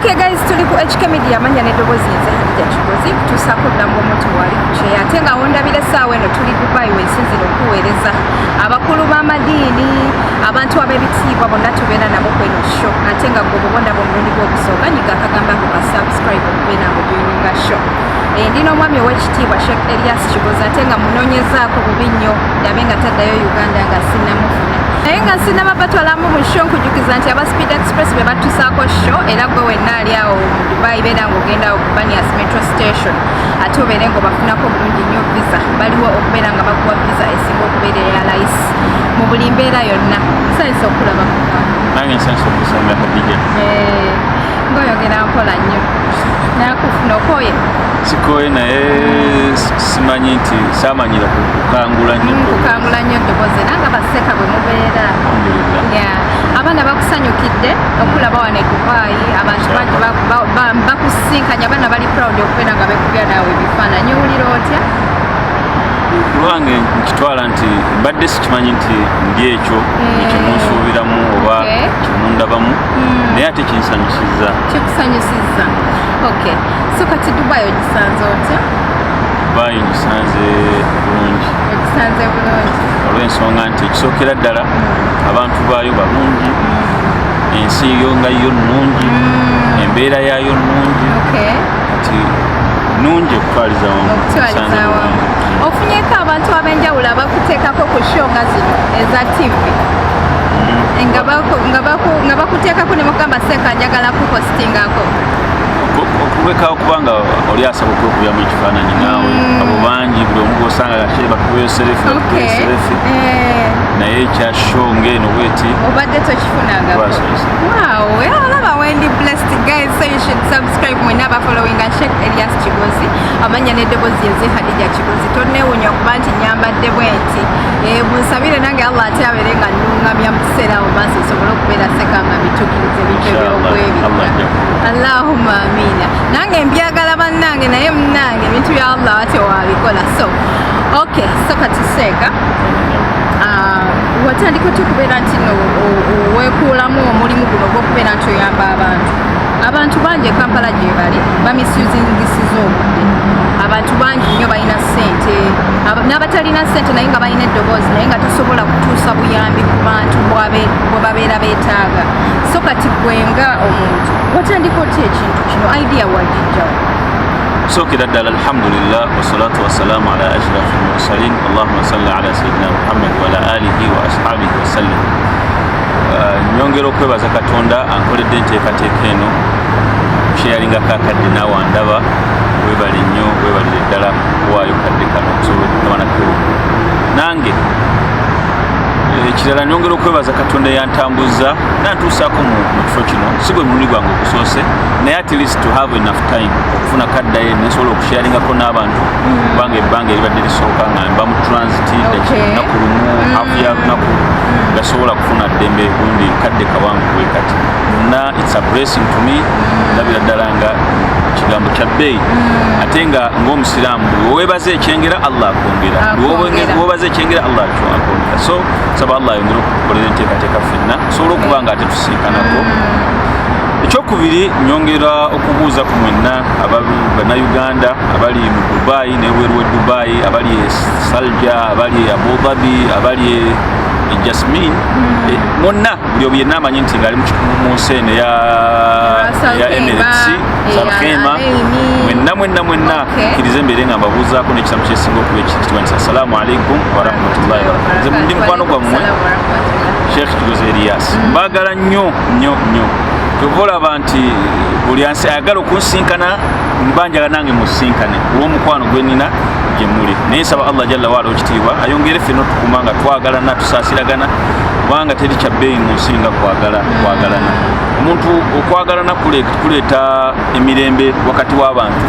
Okay guys, tuli ku HK Media manya nedobozi nze Hadija Kigozi tusako nambo moto wali kuche atenga ondabire sawe no tuli Dubai wensinziro kuweereza abakulu b'amadini abantu ab'ebitiibwa bonna tubeera nabo kweno show atenga gobo bonda bomurundi gw'okusooka nyiga akagamba ku subscribe okubeera ngo joininga show ndino omwami ow'ekitiibwa Sheikh Elias Kigozi atenga munonyezaako bubi nnyo ndabe nga taddayo Uganda nga sinnamufuna naye nga sinnababatwalamu mu show nkujukiza nti aba Speed Express be batusaako show era gwe wenna ali awo mu Dubai beera ng'ogenda okubanias metro station ate obeere ng'obafunako bulungi nnyo visa baliwo okubeera nga bakuwa visa esinga okubeera eya layisi mu buli mbeera yonna nsanyusa okulaba mu nange nsanyusa okusanga Hadija ng'oyogera mpola nnyo nakufuna okoye sikoye naye simanyi nti saamanyira kukangula nnyo ddoboozi era nga baseka bwe mubeera abaana bakusanyukidde okulaba wano e Dubai abantu bangi bakusinkanya abaana bali proud okubeera nga bekubya naawe ebifaananyi owulira otya lwange nkitwala nti mbadde sikimanyi nti ndi ekyo ekyemunsuubiramu oba kyemundabamu naye ate kinsanyusizza kikusanyusizza okay so kati Dubai ogisanze otya Dubai ngisanze bulungi ogisanze bulungi olw'ensonga nti ekisookera ddala abantu baayo balungi ensi yo nga yo nnungi embeera yaayo nnungi kati nungi okutwaliza wamu ofunyeko abantu ab'enjawulo abakuteekako ku show nga zino eza TV nga bakuteekako ne mugamba Seeka njagala kupostingako okubekawo kubanga oli asaba okwekubamu ekifaananyi naawe abo bangi buli omu gosanga gakye bakubeyo serefi naye ekya show ng'eno bweti obadde tokifunangako olaba wendi blessed guys, so you should subscribe mwena abafollowing Sheikh Elias Kigozi amanya n'eddoboozi eze Hadija Kigozi tonneewunya okuba nti nyambadde bwenti bunsabire nange Allah ate abeere nga nnuŋŋamya mu kiseera mu maaso nsobole okubeera Seeka nga bituukiriza ebintu ebyokwebika Allahumma amiina nange mbyagala bannange naye munnange ebintu bya Allah ate wabikola so okay so kati Seeka watandika otya okubeera nti weekuulamu omulimu guno gw'okubeera nti oyamba abantu bangi e Kampala gye bali bamisusingisiza obudde abantu bangi nnyo balina ssente n'abatalina ssente naye nga balina eddoboozi naye nga tosobola kutuusa buyambi ku bantu bwe babeera beetaaga so kati gwe nga omuntu watandika otya ekintu kino idea wagijjawo sookera ddala alhamdulillah wassalatu wassalaamu ala ashrafi almursalin allahumma salli ala sayidina muhammad wa ala alihi wa ashabihi wasallam nyongera okwebaza Katonda ankoledde enteekateeka eno kyeyalingako akadde naawe andaba webale nnyo webalire ddala waayo kadde kano okusobola okugabanako nange ekirala nyongera okwebaza Katonda yantambuza nantuusaako mu kifo kino si gwe mulundi gwange ogusoose naye at least to have enough time okufuna kaddaye nesobola okusharingako n'abantu kubanga ebbanga eribadde lisooka nga mba mu transit lunaku lumu hafu ya lunaku gasobola kufuna ddembe gundi kadde kawanvu bwe kati na it's a blessing to me ndabira ddala nga kigambo kya bbeeyi ate nga ng'omusiraamu weweebaza ekyengera Allah akwongera weweebaza ekyengera Allah akwongera so saba Allah ayongera okukolera enteekateeka ffenna sobola okuba nga ate tusiikanako ekyokubiri nyongera okubuuza ku mwenna bannayuganda abali mu Dubai n'ebweru we Dubai abali e Salja abali e Abu Dhabi abali e Jasmine mwonna buli obu yenna amanyi nti ngaali mu nsi eno ya Emirates Salkhema mwenna kkiriza embeere nga mbabuuzaako n'ekisamu kyesinga okuba ekitiibwa nti assalamu alaikum warahmatullahi wabarakatuh. Nze ndi mukwano gwammwe Sheikh Kigozi Elias mbaagala nnyo kyova olaba nti buli ansi ayagala okunsinkana mbanjala nange musinkane olw'omukwano gwe nnina gye muli naye nsaba Allah jalla waala ekitiibwa ayongere ffenna otukuma nga twagalana tusaasiragana kubanga teri kya bbeeyi mu nsi nga kwagalana omuntu okwagalana kuleeta emirembe wakati w'abantu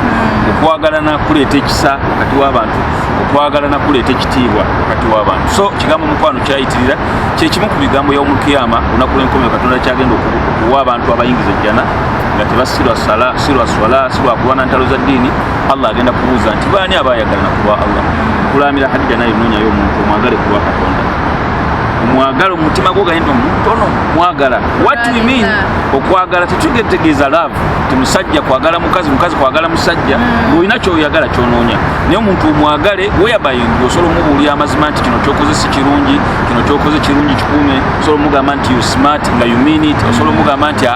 okwagalana kuleeta ekisa wakati w'abantu okwagalana kuleeta ekitiibwa wakati w'abantu so kigambo mukwano kyayitirira kyekimu ku bigambo y'omukiyama olunaku lw'enkomero Katonda kyagenda okuwa abantu abayingiza ejjana nga tebasirwa swala sirwakulwana ntalo za ddiini Allah agenda kubuuza nti baani abaayagalana kuba Allah kulamira Hadija naye noonyayo omuntu omwagale kuba Katonda mwagala omutima gwo gayenda omutono mwagala. What we mean okwagala tetugetegeeza love ti musajja kwagala mukazi, mukazi kwagala musajja. Ng'olina kyoyagala kyonoonya, naye omuntu omwagale whereby osobola omubuulira amazima nti kino kyokoze si kirungi, kino kyokoze kirungi kikuume. Osobola omugamba nti you smart nga you mean it. Osobola omugamba nti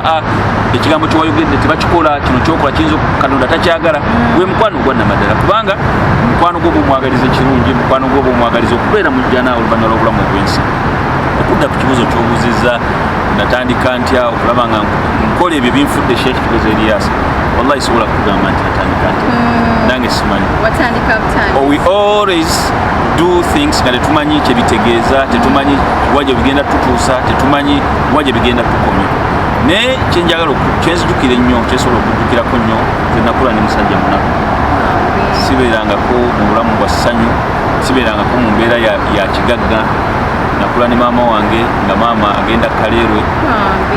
ekigambo kyewayogedde tebakikola, kino kyokola kiyinza Katonda takyagala. Gwe mukwano gwa namaddala, kubanga mukwano gwo bwomwagaliza ekirungi, mukwano gwo bwomwagaliza okubeera mujjana oluvannyuma lw'obulamu obw'ensi. Okudda ku kibuuzo ky'obuuzizza natandika ntya okulaba nga nkola ebyo binfudde Sheikh Kibuuzo Erias, wallahi sobola kugamba nti natandika ntya, nange simanyi. We always do things nga tetumanyi kyebitegeeza, tetumanyi wajja bigenda tutuusa, tetumanyi wajja bigenda tukomya. Naye kyenjagala kyenzijukira ennyo, kyensobola okujjukirako nnyo, zenakula ne musajja munaku. Sibeerangako mu bulamu bwa ssanyu, sibeerangako mu mbeera ya kigagga. Nakula ne maama wange nga maama agenda Kaleerwe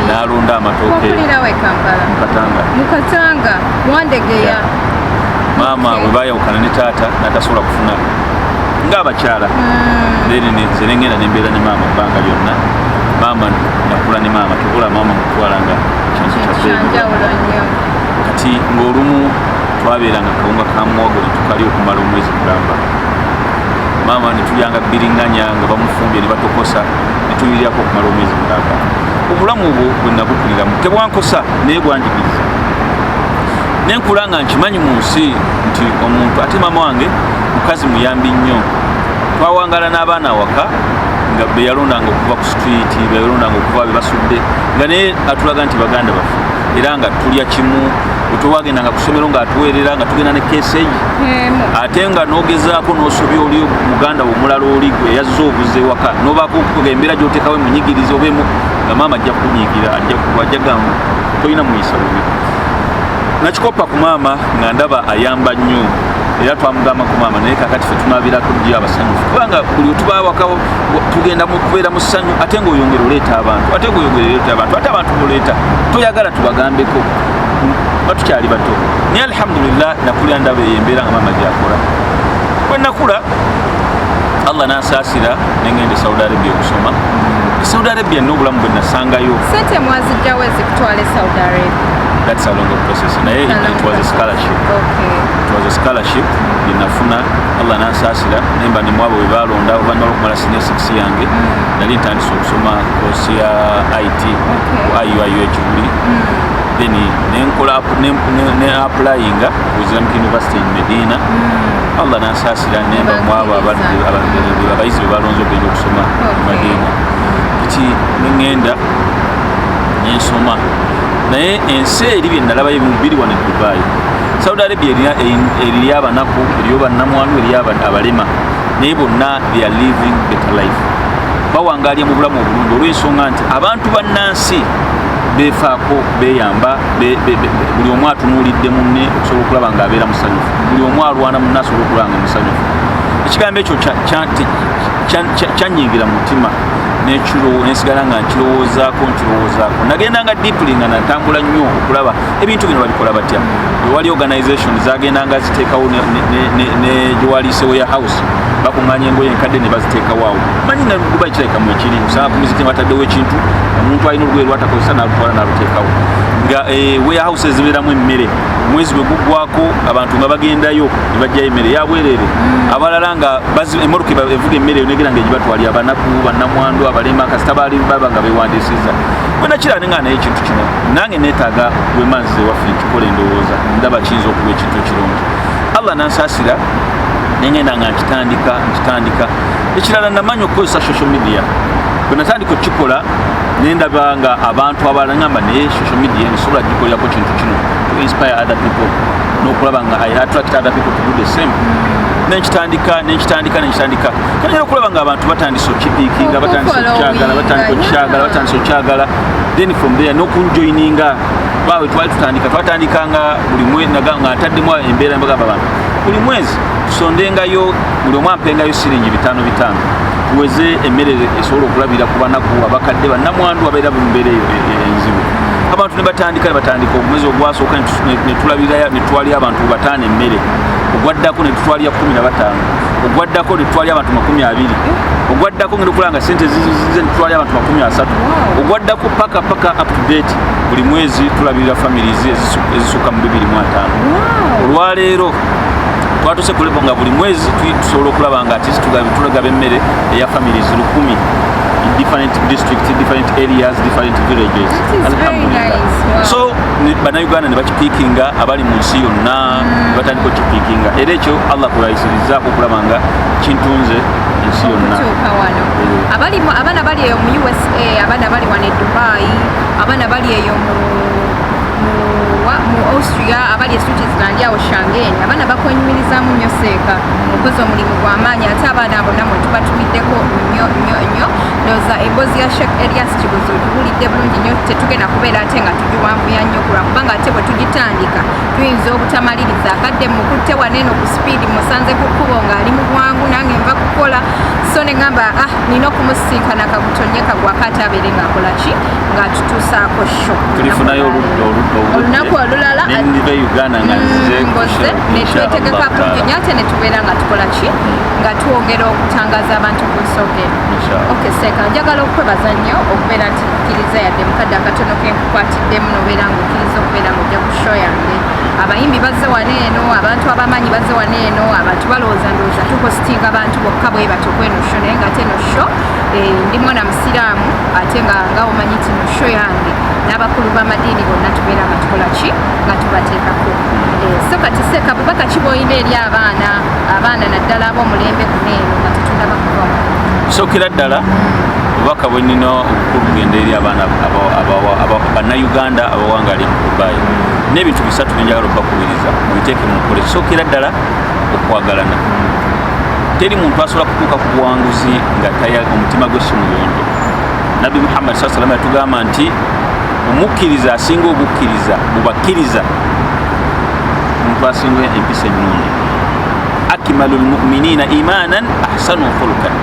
n'alonda amatooke Mukatanga Mwandegeya. Maama bwe baayawukana ne taata n'atasobola kufuna ng'abakyala. Nze ne ngenda ne mbeera ne maama ebbanga lyonna. Maama nakula ne maama, tubula maama mutwala nga kintu kyanjawulo nnyo. Kati ng'olumu twabeeranga kawunga ka muwogo ne tukalya okumala omwezi mulamba. Maama ne tulyanga bbiriŋŋanya nga bamufumbye ne batokosa ne tuliryako okumala omwezi mulamba. Obulamu obwo bwe nabukuliramu tebwankosa naye bwanjigiriza. Ne nkula nga nkimanyi mu nsi nti omuntu ate maama wange mukazi muyambi nnyo. Twawangala n'abaana awaka nga be yalondanga okuva ku street, be yalondanga okuva be basudde, nga naye atulaga nti baganda baffe era nga tulya kimu. Otwagendanga ku ssomero ng'atuweerera nga tugenda ne keeseyi, ate nga n'ogezaako n'osobya oli muganda wo omulala oli gwe yazze obuze ewaka n'obaako okuga embeera gy'oteekawo emunyigiriza obeemu nga maama ajja kunyigira, ajja gamba tolina muyisa bubi. Nakikopa ku maama nga ndaba ayamba nnyo era twamugamba ku maama, naye kakati ffe tunaabirako ddyo abasanyufu, kubanga buli otuba waka tugenda kubeera mu ssanyu ate ng'oyongera oleeta abantu, ate abantu boleeta toyagala tubagambeko batukyali bato. Naye alhamdulillah nakulira ndaba eyo embeera nga maama gyakola. Bwe nakula Allah n'ansaasira ne ngenda e Saudi Arabia okusoma. Saudi Arabia n'obulamu bwe nasangayo. Sente mwazijjawo ezikutwala e Saudi Arabia? That's a longer process. Naye it was a scholarship. Okay. It was a scholarship gye nafuna. Allah n'ansaasira nemba ne mwabo bwe balonda oluvannyuma lw'okumala senior 6 yange. Nali ntandise okusoma koosi ya IT ku IUIU Ekibuli. Then ne applyinga ku Islamic University in Medina. Allah n'ansaasira nemba mwabo abayizi be balonze okugenda okusoma mu Medina. Kati ngenda nensoma. Naye ensi eri bye nalabayo biri wano e Dubai. Saudi Arabia eriyo abanaku, eriyo bannamwandu, eriyo abalema, naye bonna they are living better life. Bawangalya mu bulamu obulungi olw'ensonga nti abantu bannansi beefaako, beeyamba, buli omu atunuulidde munne okusobola okulaba ng'abeera musanyufu, buli omu alwana munne asobola okulaba nga musanyufu. Ekigambo ekyo kyanyigira mu mutima nensigala nga nkirowoozaako. Nagendanga deeply nga natambula nnyo okulaba ebintu bino babikola batya. Wali organisation zagendanga ziteekawo ne gyewaliise warehouse, bakuŋŋaanya engoye enkadde ne baziteekawo awo. Manyi na Dubai kirabikamu ekiri nsaba ku miziti bataddewo ekintu, omuntu alina olugoye lwatakozesa n'alutwala n'aluteekawo. Nga warehouse zibeeramu emmere, omwezi bwe guggwako abantu nga bagendayo ne bajjayo emmere ya bwereere. Abalala nga emmotoka evuga emmere eyo negera ng'egibatwalira abanaku, bannamwandu, abalema kasita baba nga beewandiisizza. Bwe nakiraba nga naye ekintu kino nange neetaaga bwe manzi ewaffe nkikola endowooza, ndaba kiyinza okuba ekintu ekirungi. Allah n'ansaasira nengenda nga nkitandika. Ekirala namanyi okukozesa social media. Bwe natandika okukikola nendaba nga abantu abalala ngamba naye social media nsobola gikolerako kintu kino to inspire other people n'okulaba nga I attract other people to do the same. Nenkitandika kanyera okulaba nga abantu batandise okipiikinga, batandise okukyagala, then from there n'okunjoininga. Bawe twatandikanga buli mwezi nga ataddemu embeera mbagamba abantu buli mwezi tusondengayo, buli omu ampengayo siringi 5 tuweze emmere esobola okulabira ku banaku, abakadde, bannamwandu abeera mu mbeera enzibu. Abantu ne batandika omwezi ogwasooka ne tulabira ne twalya abantu 5 emmere, ogwaddako ne tutwalya 15. ogwaddako litwali abantu 20 ogwaddako ngenda okulanga sente zize litwali abantu 30 ogwaddako paka up to date buli mwezi tulabirira families ezisuka mu 2005 olwaleero twatuse kulepo nga buli mwezi tusobola okulaba nga ati tulagaba emmere eya families 1000 in different districts, different areas, different villages. Alhamdulillah. Nice. Wow. So Bannayuganda ne bakipiikinga abali mu nsi yonna batandika okukipiikinga era ekyo Allah kulayisiriza okulaba nga kintunze ensi yonna. Abaana bali eyo mu USA, abaana bali wano e Dubai, abaana bali eyo mu Austria, abali e Switzerland awo Schengen, abaana bakwenyumirizamu nnyo seeka okoze omulimu gw'amaanyi ate abaana abo namwe tubatumiddeko nnyo ndowooza emboozi ya Sheikh Elias Kibuzi tuwulidde bulungi nnyo tetugenda kubeera ate nga tugiwanvuya nnyo kubanga ate bwe tugitandika tuyinza obutamaliriza akadde mukutte waneeno ku sipiidi musanze ku kkubo ng'ali mu bwangu nange nva kukola so ne ngamba nina okumusinkana kabutonye kagwako ate abeere ng'akola ki ng'atutuusaako sho tulifunayo olunaku olulala nendive Uganda nga nze netwetegeka bulungi ate ne tubeera nga tukola ki nga twongera okutangaza abantu ku nsonga okay seeka njagala okwebaza nnyo okubeera nti kkiriza yadde mukadde akatono kenkukwatiddemu nobeera ngaokkiriza okubeera ngaojja ku show yange abayimbi bazze wano eno abantu abamanyi bazze wano eno abantu balowooza ndowooza tupositinga abantu bokka bwe batuku eno show naye nga ate eno show ndi mwana musiraamu ate nga omanyi nti no show yange n'abakulu b'amadiini bonna tubeera nga tukola ki nga tubateekako so kati seeka bubaka ki bw'olina eri abaana naddala ab'omulembe guno eno nga tetundaba kubamu sookera ddala obubaka bwe nnina obukulu bugenda eri abaana bannayuganda abawangali mu Dubai n'ebintu bisatu byenjagala okubakubiriza mubiteeke mu mukole sookera ddala okwagalana teri muntu asobola kutuuka ku buwanguzi nga omutima gwe si muyonjo Nabbi Muhammad sallallahu alaihi wasallam yatugamba nti omukkiriza asinga obukkiriza mubakkiriza omuntu asinga empisa ennungi akimalu lmuminina imanan ahsanu khulukan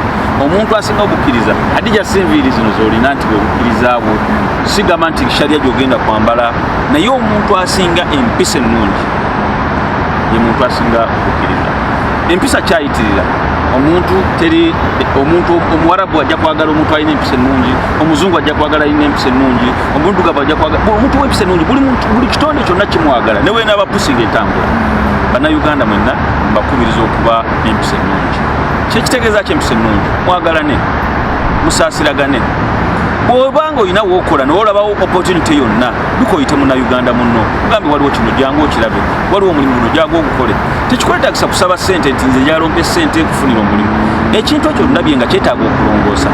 omuntu asinga obukkiriza hadija sinviiri zino zolina nti bwebukkiriza bwo sigamba nti shariya gyogenda kwambala naye omuntu asinga empisa ennungi ye muntu asinga obukkiriza empisa kyayitirira omuntu omuwarabu ajja kwagala omuntu alina empisa ennungi omuzungu ajja kwagala alina empisa ennungi omuddugavu ajja kwagala omuntu w'empisa ennungi buli kitonde kyonna kimwagala ne weena abapusinga entambula bannayuganda mwenna mbakubiriza okuba empisa ennungi kyekitegeeza kyempisa ennungi mwagalane musaasiragane bw'obanga olina wookola noolabawo opportunity yonna dukoyite munnayuganda munno ugambe waliwo kino jangu okirabe waliwo omulimu guno jangu ogukole tekikwetagisa kusaba ssente nti nze jalompe ssente kufunira omulimu ekintu ekyo olunabye nga kyetaaga okulongoosa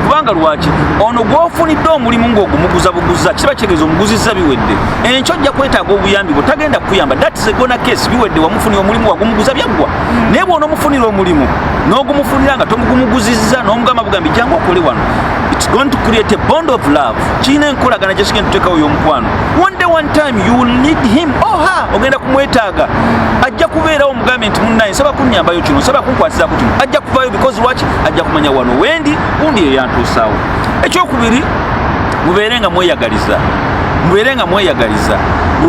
kubanga lwaki ono gw'ofunidde omulimu ng'ogumuguzabuguza kiba kitegeeza omuguzizza biwedde enkyo ojja kwetaaga obuyambi bwe tagenda kukuyamba that is a gonna case biwedde wamufunira omulimu wagumuguza byaggwa naye bw'onoomufunira omulimu n'ogumufunira nga tomugumuguzizza n'omugamba bugambi jangu okole wano it's going to create a bond of love kiina enkolagana gyesigenda tuteekawo y'omukwano one time you will need him ogenda kumwetaaga ajja kubeerawo omugambe nti munnaye nsaba kunnyambayo kino nsaba kunkwasizaako kino ajja kuvaayo because lwaki ajja kumanya wano wendi gundi yeyantuusaawo ekyokubiri mubeere nga mweyagaliza buli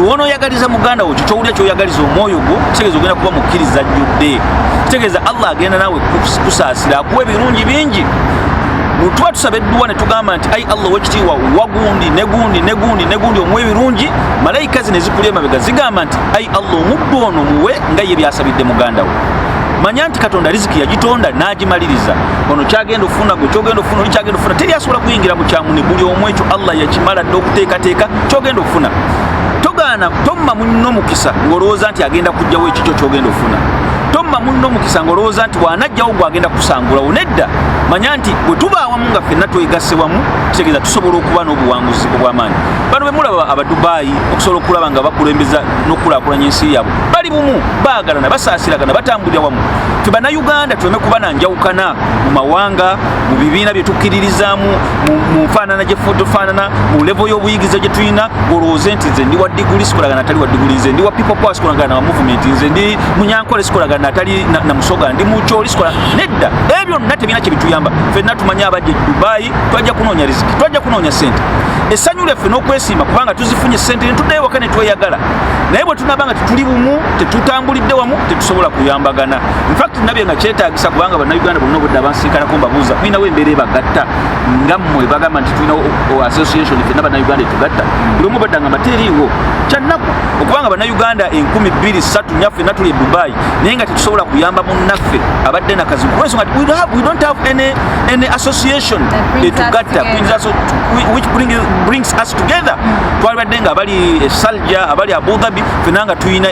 wonooyagaliza muganda wo kyowulira kyoyagaliza omwoyo gwo kitegeeza ogenda kuba mukkiriza jjudde kitegeeza Allah agenda naawe kusaasira akuwa ebirungi bingi tuba tusaba edduwa ne tugamba nti ayi Allah wekitiibwa wagundi negundi omuwa ebirungi malayika zino ezikuli emabega zigamba nti ayi Allah omuddu ono muwe nga ye byasabidde muganda we manya nti Katonda riziki yagitonda n'agimaliriza ono kyagenda ofuna gwe kyogenda ofuna oli kyagenda ofuna teri asobola kuyingira mu kyamu ne buli omu ekyo Allah yakimala dde okuteekateeka kyogenda ofuna togaana tomma munno mukisa ng'olowooza nti agenda kuggyawo ekikyo kyogenda ofuna tomma munno mukisa ng'olowooza nti bw'anajjawo gwagenda kusangulawo nedda manya nti bwe tuba awamu nga ffenna twegasse wamu kitegeeza tusobola okuba n'obuwanguzi obw'amaanyi bano be mulaba Abadubaayi okusobola okulaba nga bakulembeza n'okulaakulanya ensi yaabwe bali bumu baagalana basaasiragana batambulira wamu ffe bannayuganda tuleme kuba na njawukana mu mawanga mu bibiina bye tukkiririzaamu mu nfaanana gye tufaanana mu levo y'obuyigiriza gye tulina ng'olowooze nti nze ndi wa diguli sikolagana atali wa diguli nze ndi wa people power sikolagana na movement nze ndi munyankole sikolagana atali na musoga ndi mukyoli sikola nedda ebyo byonna tebirina kye bituyamba ffenna tumanye abajja Dubai twajja kunoonya riziki twajja kunoonya ssente essanyu lyaffe n'okwesiima kubanga tuzifunye ssente ne tuddayo waka ne tweyagala naye bwe tunabanga tetuli bumu tetutambulidde wamu tetusobola kuyambagana infact nabye nga kyetaagisa kubanga bannayuganda bonna obudde abansiikanako mbabuuza tulinawo embeera ebagatta nga mmwe bagamba nti tulina association fenna bannayuganda etugatta buli omu badda nga materiiwo kyannaku okubanga bannayuganda 23 nyaffe tuli e Dubai naye nga tetusobola kuyamba munnaffe abadde nakazi kubensonga we don't have any association etugatta which brings us together twalibadde nga abali Salja abali Abu Dhabi fenna nga tulina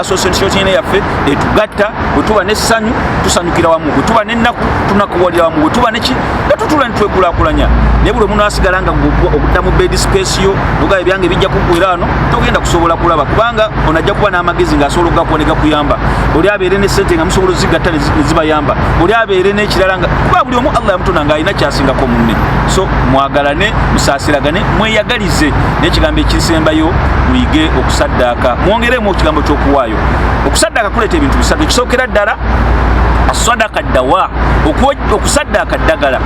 association yaffe etugatta bwe tuba n'essanyu tusanyukira wamu bwe tuba n'ennaku tunakuwalira wamu bwe tuba neki netutula netwekulaakulanya naye buli omuntu asigala nga okudda mu bed space yo noga ebyange bijja kuggwera ano togenda kusobola kulaba kubanga onajja kuba n'amagezi ng'asobola okugakuwa ne gakuyamba oli abeere ne ssente nga musobola ozigatta ne zibayamba oli abeere n'ekirala nga kuba buli omu Allah yamutona ng'alina kyasingako munne so mwagalane musaasiragane mweyagalize n'ekigambo ekisembayo muyige okusaddaaka mwongeremu ekigambo ky'okuwaayo okusaddaaka kuleeta ebintu bisatu ekisookera ddala asadaka dawa okusaddaaka ddagala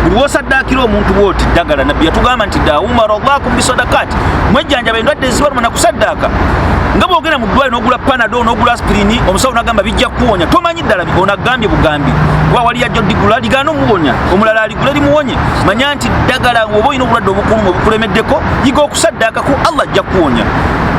buli wosaddaakira omuntu bwoti ddagala nabbi yatugamba nti daumara llakum bisadakati mwejjanjaba endwadde ezibaluma na kusaddaaka nga bwogenda mu ddwaliro n'ogula panado n'ogula aspirini omusawo n'agamba bijja kuwonya tomanyi ddala onagambye bugambi wa wali yajja oddigula ligaana omuwonya omulala aligula limuwonye manya nti ddagala oba olina obulwadde obukuumu obukulemeddeko yiga okusaddaakaku Allah ajja kuwonya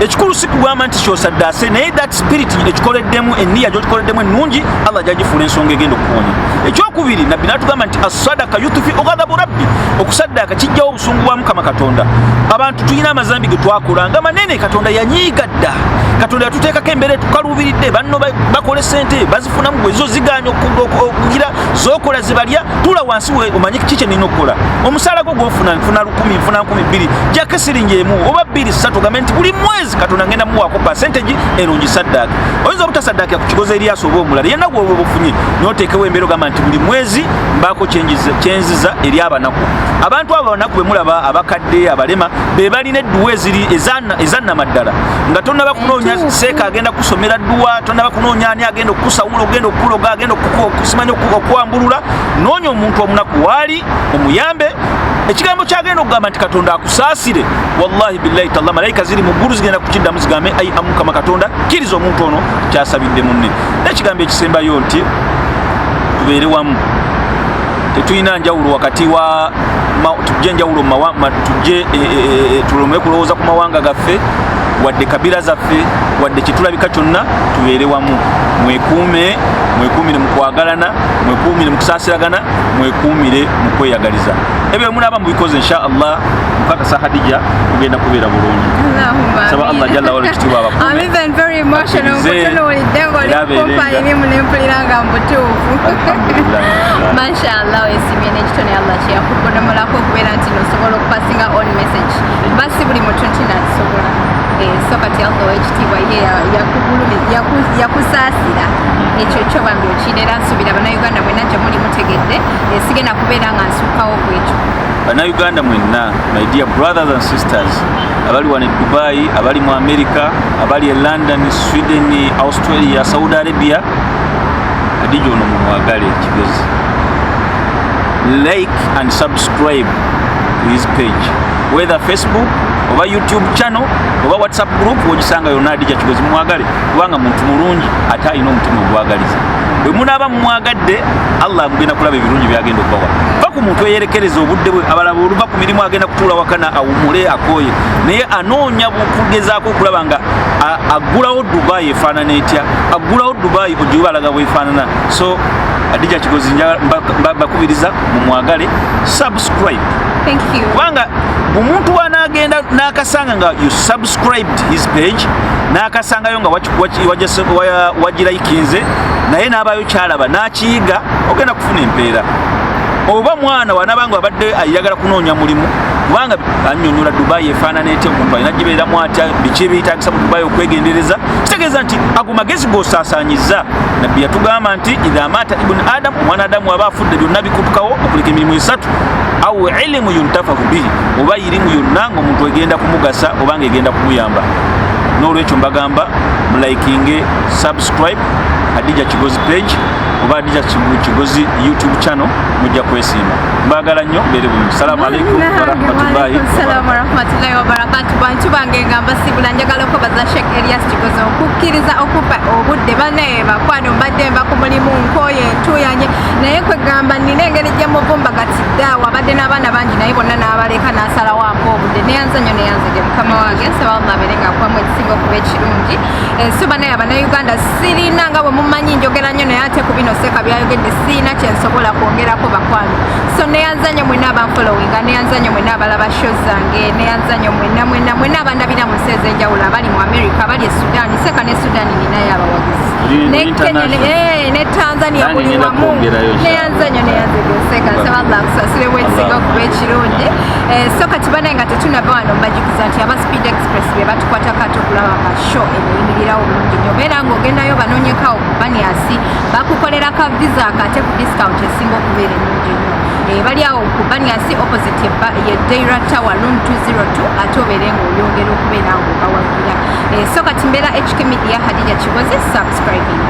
ekikulu si kugamba nti kyosaddaase naye that spirit ekikoleddemu enniya gy'okikoleddemu ennungi Allah ajja gifuula ensonga egenda okuwonya ekyokubiri nabbi n'atugamba nti asadaka yutufi ghadabu rabbi okusaddaaka kijjawo obusungu bwa Mukama Katonda abantu tulina amazambi ge twakola nga manene Katonda yanyiiga dda Katonda yatuteekako embeera tukaluubiridde banno bakole ssente bazifunamu bwe zo ziganya okugira z'okola zibalya tula wansi omanye kiki kye nina okukola omusaala gwo gw'ofuna nfuna 10 nfuna 12 jjako siringi emu oba 2-3 ogambe nti buli mwezi Katonda ngenda muwaako percentage erungi saddaaka oyinza obutasaddaakira ku kigozi Eriyaasi oba omulala yenna gwe obufunye n'oteekewo embeera ogamba nti buli mwezi mbaako kyenziza eri abanaku abantu abo abanaku be mulaba abakadde abalema be balina edduwa eziri ezannamaddala nga tonnaba kunoonya seeka agenda kusomera dduwa tonnaba kunoonya ani agenda okusawula ogenda okuloga agenda okusimanya okuwambulula noonya omuntu omunaku waali omuyambe ekigambo kyagenda okugamba nti Katonda akusaasire wallahi billahi talla malayika ziri mu ggulu zigenda kukiddamu zigambe ayi Mukama Katonda kkiriza omuntu ono kyasabidde munne n'ekigambo ekisembayo nti tubeere wamu tetulina njawulo wakati wa tujje njawulo tujje tulome kulowooza ku mawanga gaffe wadde kabira zaffe wadde kitulabika kyonna tubeere wamu mwekuumire mu kwagalana mwekuumire mu kusaasiragana mwekuumire mu kweyagaliza ebyo munaaba mubikoze insha Allah mukakasa Hadija kugenda kubeera bulungi saba Allah jalla wala kitiwa abakume I'm even very emotional kutono olidengo likupa ili mnempuliranga mbutuufu mashallah esimye n'ekitone Allah kyeyakubona mulako okubeera nti nosobola okupasinga on message basi buli muntu nti nasobola so kati Allah w'ekitiibwa ye yakusaasira ekyo kyo bambi okireera nsubira bannayuganda mwenna gye muli mutegedde sigenda kubeera nga nsukkawo ku ekyo bannayuganda mwenna my dear brothers and sisters abali wano e Dubai abali mu America abali e London Sweden Australia Saudi Arabia Hadija ono mumwagale kigozi like and subscribe to his page whether Facebook oba YouTube channel oba WhatsApp group wogisanga yonna Hadija Kigozi mumwagale kubanga muntu mulungi ate alina omutima ogwagaliza bwe munaaba mumwagadde Allah agenda kulaba ebirungi byagenda okubawa va ku muntu eyerekereza obudde bwe abalaba oluva ku mirimu agenda kutuula wakana awumule akooye naye anoonya bukugezaako okulaba nga aggulawo Dubai efaanana etya aggulawo Dubai ogibalaga bwefaanana so Hadija Kigozi bakubiriza mumwagale subscribe thank you kubanga omuntu wanaagenda n'akasanga nga you subscribed his page n'akasangayo nga wagirayikinze naye n'abayo kyalaba n'akiyiga ogenda kufuna empeera oba mwana wanabanga abadde ayagala kunoonya mulimu kubanga annyonnyola Dubai efaanana etya omuntu alina gibeeramu atya biki ebiyitaagisa mu Dubai okwegendereza kitegeeza nti ago magezi g'osaasaanyiza nabbi yatugamba nti idha mata ibn adam omwana adamu aba afudde byonna bikutukawo okuleka emirimu esatu awu ilimu yuntafahu bihi oba irimu yonna ng'omuntu egenda kumugasa obanga egenda kumuyamba n'olwekyo mbagamba mulaikinge subscribe Hadija Kigozi page oba Hadija Kigozi YouTube channel mujja kwesimba. Mbagala nnyo mbere bulungi. Assalamu alaikum wa rahmatullahi wa barakatuh. Bantu bange ngamba sibula njagala okubaza Sheikh Elias Kigozi okukkiriza okupa obudde bane bakwano mbadde mba ku mulimu nkoye ntuyanye naye kwegamba nina engeri gye muvumba gatiddawa abadde n'abaana bangi naye bonna n'abaleka n'asalawo ampa obudde neyanza nnyo neyanzege mukama wange nsaba Allah abeere ng'akuwamu ekisinga okuba ekirungi ensuba naye Abannayuganda sirina nga bwe mumanyi njogera nnyo naye ate ku bino Seka byayogedde sirina kye nsobola kwongerako bakwano so neyanza nnyo mwenna abanfolowinga neyanza nnyo mwenna abalaba shows zange neyanza nnyo mwenna abandabira mu nsi ez'enjawulo abali mu America abali e Sudan Seka ne Sudan ninayo abawagizi ne Tanzania buli wamu neyanza nnyo Seka nsaba Allah akusasiremu ekisinga okuba ekirungi so kati banaye nga tetunava wano mbajjukiza nti aba Speed Express be batukwata kati okulaba nga show eneyimirirawo bulungi nnyo beera ng'ogendayo banoonyekawo ku Baniasi bakukolera ka visa akate ku discount esinga okubeera ennungi nnyo bali awo ku Baniasi opposite ye Deira Tower room 202 ate obeere ng'oyongera okubeera ng'obawagira so kati mbeera HK Media Hadija Kigozi subscribing